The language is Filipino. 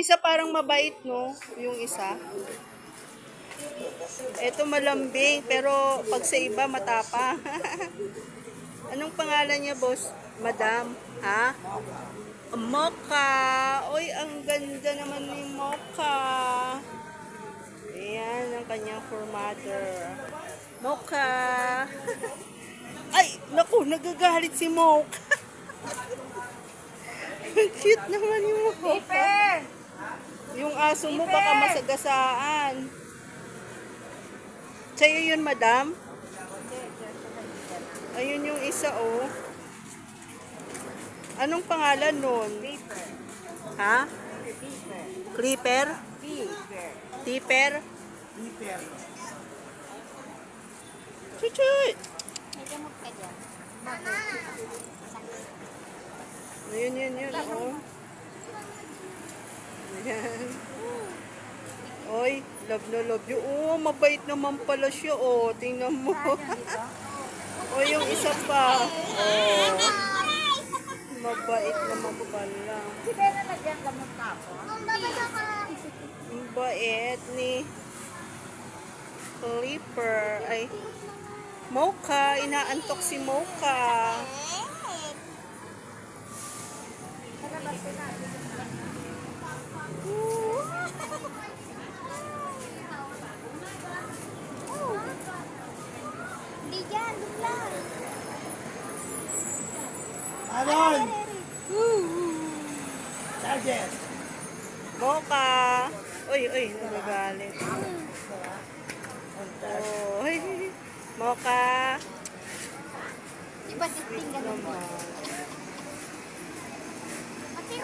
Isa parang mabait, no? Yung isa. Ito malambing, pero pag sa iba matapang. Anong pangalan niya, boss? Madam? Ha? Mocha. Uy, ang ganda naman ni Mocha. Ayan, ang kanyang formatter. Mocha. Ay, naku, nagagalit si Mocha. Cute naman yung Mocha. Yung aso mo baka masagasaan. Sa'yo yun, madam? Ayun yung isa, oh. Anong pangalan nun? Paper. Ha? Paper. Clipper? Paper. Tipper? Paper. Chuchuy! May gamot ka dyan. Ayun, yun, oh. Ayan. Oy, love na love you. Oh, mabait naman pala siya, oh. Tingnan mo. Oh, yung isa pa. Oh, mabait naman pala. Si Bella nagyang gamot ka ako. Ang bait ni Clipper. Ay, Mocha. Inaantok si Mocha. Hindi dyan, doon lang. Aron! Charger! Mocha. Uy, nagagalit. Oh, ay, Mocha. Iba titingnan mo. Naman. Ate,